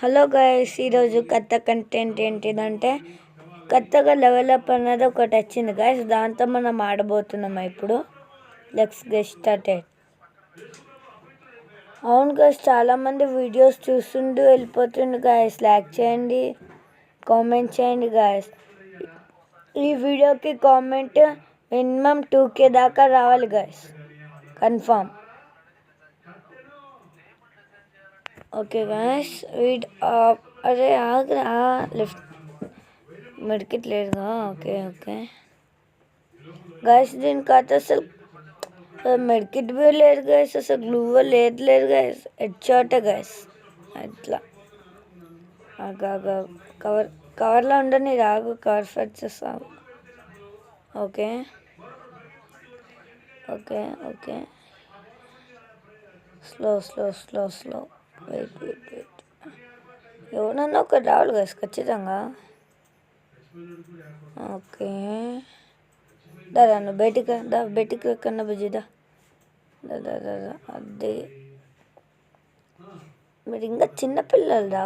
Hello guys, ఈరోజు కొత్త content ఏంటిదంటే కొత్తగా లెవెలప్ అన్నది ఒకటి వచ్చింది గైస్. దాంతో మనం ఆడబోతున్నాం ఇప్పుడు. Let's get started. అవును గైస్, చాలామంది వీడియోస్ చూస్తుంటూ వెళ్ళిపోతుండు గైస్. లైక్ చేయండి, కామెంట్ చేయండి గైస్. ఈ వీడియోకి కామెంట్ మినిమం 2K దాకా రావాలి గైస్, కన్ఫామ్. ఓకే గైస్, అరే ఆగ్రా లెఫ్ట్ మెడికెట్ లేదుగా. ఓకే ఓకే గైస్, దీనికి అయితే అసలు మెడికెట్ బి లేదు గైస్, అసలు గ్లూ లేదు గైస్. హెడ్ షాటే గైస్. అట్లా కవర్లో ఉండని రాగు, కవర్ ఫెట్ చేస్తావు. Okay okay okay slow slow slow slow wait wait wait. ఎవరన్నా ఒకటి రావాలి గైస్ ఖచ్చితంగా. ఓకే దాదా, నువ్వు బయటికి కన్నా బుజ్జిదా. దాదా అది మీరు ఇంకా చిన్నపిల్లలరా,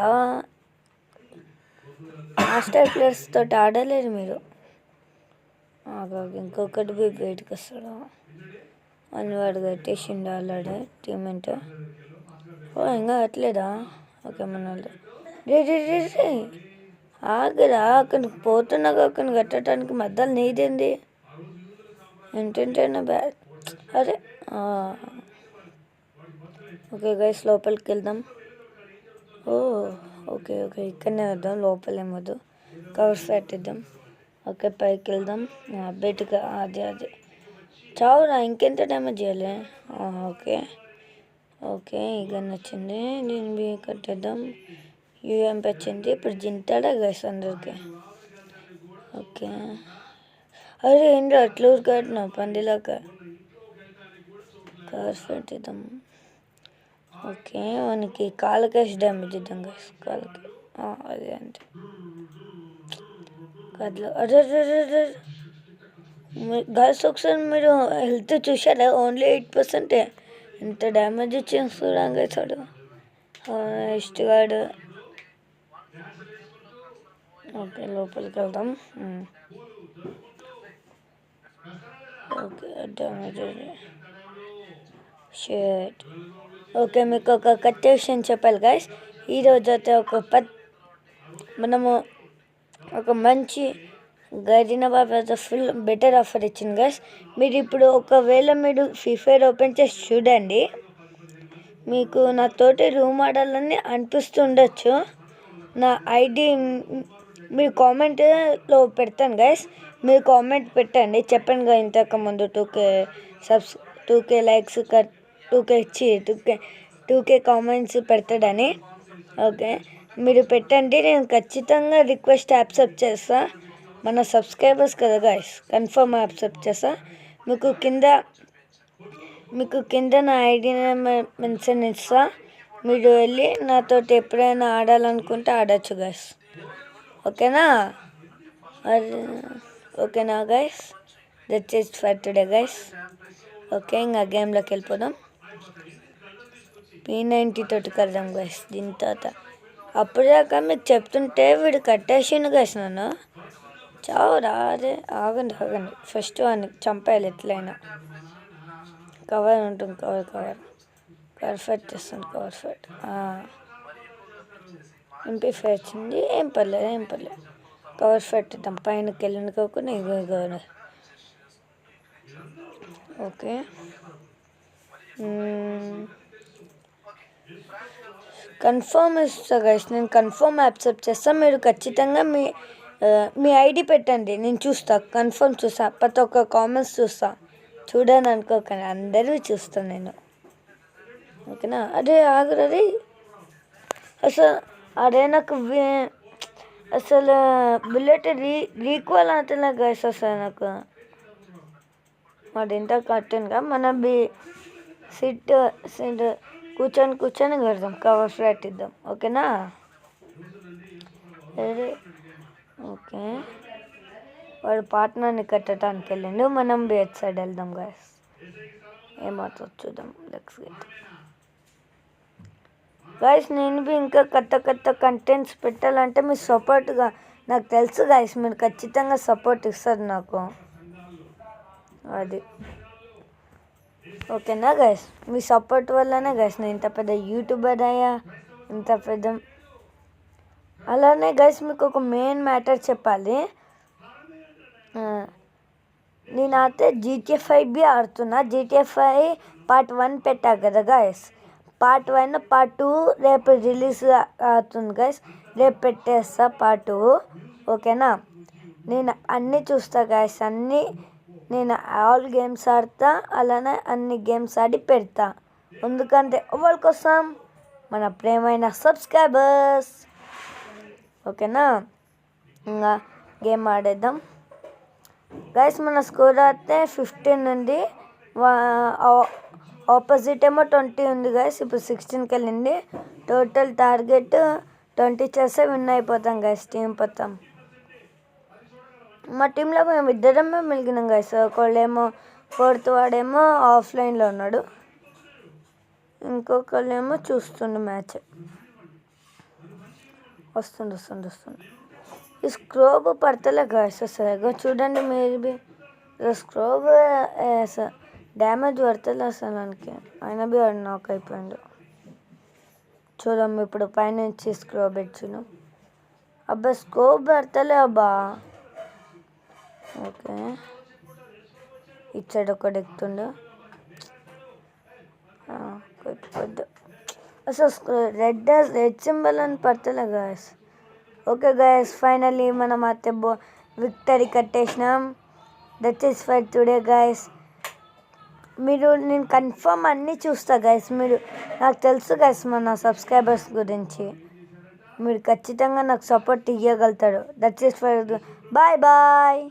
మాస్టర్ ప్లేయర్స్ తోటి ఆడలేరు మీరు. ఇంకొకటి బయటికి వస్తాడు అని వాడు కట్టేసిండు ఆల్రెడీ టీమెంట్. ఇంకా కట్టలేదా? ఓకే మన రే ఆగరా, అక్కడికి పోతున్నాగా. అక్కడిని కట్టడానికి మధ్యలో నీదేంది? ఏంటంటే బ్యాడ్. అరే ఓకే గైస్, లోపలికి వెళ్దాం. ఓకే ఓకే ఇక్కడనే వద్దాం, లోపల ఏమొద్దు. కవర్స్ పెట్టిద్దాం. ఓకే పైకి వెళ్దాం. బయటకు అది చావురా, ఇంకెంత డ్యామేజ్ చేయాలి? ఓకే ఓకే ఇక నచ్చింది. దీన్ని కట్టేద్దాం. యూఎంపీ వచ్చింది. ఇప్పుడు జింతాడా గైస్ అందరికి. ఓకే అరే ఏంటో అట్లా ఊరికట్టినావు పందిలాక. కవర్స్ పెట్టిద్దాం. ఓకే మనకి కాళ్ళకేసి డ్యామేజ్ ఇద్దాం గైస్, కాళ్ళకి. అదే అంతే కట్ల. అరే గైస్, ఒకసారి మీరు హెల్త్ చూసారా? ఓన్లీ 8%. ఎంత డ్యామేజ్ ఇచ్చేస్తాడు గైస్ వాడు. ఇష్టగాడు. ఓకే లోపలికి వెళ్దాం. Okay damage షేట్. ఓకే మీకు ఒక కొత్త విషయం చెప్పాలి గైస్. ఈరోజు అయితే మనము ఒక మంచి గైడిన బాబు అయితే ఫుల్ బెటర్ ఆఫర్ ఇచ్చింది గైస్. మీరు ఇప్పుడు ఒకవేళ మీరు ఫ్రీ ఫైర్ ఓపెన్ చేసి చూడండి, మీకు నాతోటి రూమ్ ఆడాలని అనిపిస్తుండొచ్చు. నా ఐడి మీరు కామెంట్లో పెడతాను గైస్. మీరు కామెంట్ పెట్టండి, చెప్పండి కదా ఇంతకుముందు 2K likes 2K comments పెడతాడని. Okay మీరు పెట్టండి, నేను ఖచ్చితంగా రిక్వెస్ట్ యాక్సెప్ట్ చేస్తా. మన సబ్స్క్రైబర్స్ కదా గైస్, కన్ఫర్మ్ యాక్సెప్ట్ చేస్తా. మీకు కింద నా ఐడి మెన్షన్ ఇస్తా. మీరు వెళ్ళి నాతో ఎప్పుడైనా ఆడాలనుకుంటే ఆడచ్చు గైస్. ఓకేనా guys? That's it for today guys. Okay ఇంకా గేమ్లోకి వెళ్ళిపోదాం. P90 తోటి కడదాం గైస్. దీని తర్వాత అప్పుడాక మీకు చెప్తుంటే వీడు కట్టేసిండు గైస్ నన్ను. చావురా. అదే ఆగండి ఫస్ట్ వాడిని చంపేయాలి ఎట్లయినా. కవర్ ఉంటుంది, కవర్ ఫెట్ చేస్తుంది. కవర్ ఫెట్ MP5 వచ్చింది. ఏం పర్లేదు. కవర్ ఫెట్ ఇద్దాం. పైనకి వెళ్ళనుకోకుండా ఇగో. ఓకే కన్ఫర్మ్ ఇస్తా గైస్, నేను కన్ఫర్మ్ యాక్సెప్ట్ చేస్తాను. మీరు ఖచ్చితంగా మీ ఐడి పెట్టండి, నేను చూస్తా. కన్ఫర్మ్ చూస్తా. ప్రతి ఒక్క కామెంట్స్ చూస్తా. చూడని అనుకోకండి, అందరూ చూస్తాను నేను. ఓకేనా? అదే ఆగరే అసలు. అదే నాకు అసలు బుల్లెట్ రీక్వల్ అవుతున్నా గైస్. అసలు నాకు వాడు ఎంత కట్టినగా మన సిట్ కూర్చొని కడదాం. కవర్ ఫ్లాట్ ఇద్దాం. ఓకేనా? ఓకే వాడు పార్ట్నర్ని కట్టడానికి వెళ్ళిండు. మనం బేట్ సైడ్ వెళ్దాం గైస్. ఏమవుతుంది చూద్దాం. Let's get. గైస్ నేను బి ఇంకా కొత్త కొత్త కంటెంట్స్ పెట్టాలంటే మీ సపోర్ట్గా నాకు తెలుసు గైస్, మీరు ఖచ్చితంగా సపోర్ట్ ఇస్తారు నాకు. అది ఓకేనా గైస్, మీ సపోర్ట్ వల్లనే గైస్ నేను ఇంత పెద్ద యూట్యూబర్ అయ్యా, ఇంత పెద్ద. అలానే గైస్ మీకు ఒక మెయిన్ మ్యాటర్ చెప్పాలి. నేనైతే GTA 5 బి ఆడుతున్నా. GTA 5 పార్ట్ 1 పెట్టా కదా గైస్, పార్ట్ 1 పార్ట్ 2 రేపు రిలీజ్ అవుతుంది గైస్, రేపు పెట్టేస్తా పార్ట్ 2. ఓకేనా, నేను అన్నీ చూస్తా గైస్, అన్నీ నేను ఆల్ గేమ్స్ ఆడతా, అలానే అన్ని గేమ్స్ ఆడి పెడతా. ఎందుకంటే ఎవరి కోసం, మన ప్రేమైన సబ్స్క్రైబర్స్. ఓకేనా, ఇంకా గేమ్ ఆడేద్దాం గైస్. మన స్కోర్ అయితే 15 ఉంది, ఆపోజిట్ ఏమో 20 ఉంది గైస్. ఇప్పుడు 16కి వెళ్ళింది. టోటల్ టార్గెట్ 20 చేస్తే విన్ అయిపోతాం గైస్, టీం మొత్తం. మా టీంలో మేము ఇద్దరమే మిగిలినాం గైస్. ఒకళ్ళేమో 4th వాడేమో ఆఫ్లైన్లో ఉన్నాడు, ఇంకొకళ్ళేమో చూస్తుండు మ్యాచ్. వస్తుండు. ఈ స్క్రోబ్ పడతలే గైస్ అసలు. చూడండి మీరు బి, స్క్రోబ్ డ్యామేజ్ పడతలే అసలు మనకి. అయినా బి వాడు నాక్ అయిపోయాడు. చూడమ్మ ఇప్పుడు పైనుంచి స్క్రోబ్ ఇచ్చును. అబ్బా స్క్రోబ్ పడతలే అబ్బా. ఓకే, ఇచ్చాడు ఒకటి ఎక్కుతుండు. కొద్ది అసలు రెడ్ సింబల్ అని పడతలే గాయస్. ఓకే గాయస్, ఫైనల్లీ మనం అయితే విక్టరీ కట్టేసినాం. That is for today guys. నేను కన్ఫర్మ్ అన్నీ చూస్తా గైస్. మీరు నాకు తెలుసు గైస్ మన సబ్స్క్రైబర్స్ గురించి, మీరు ఖచ్చితంగా నాకు సపోర్ట్ ఇవ్వగలుగుతారు. That is for bye.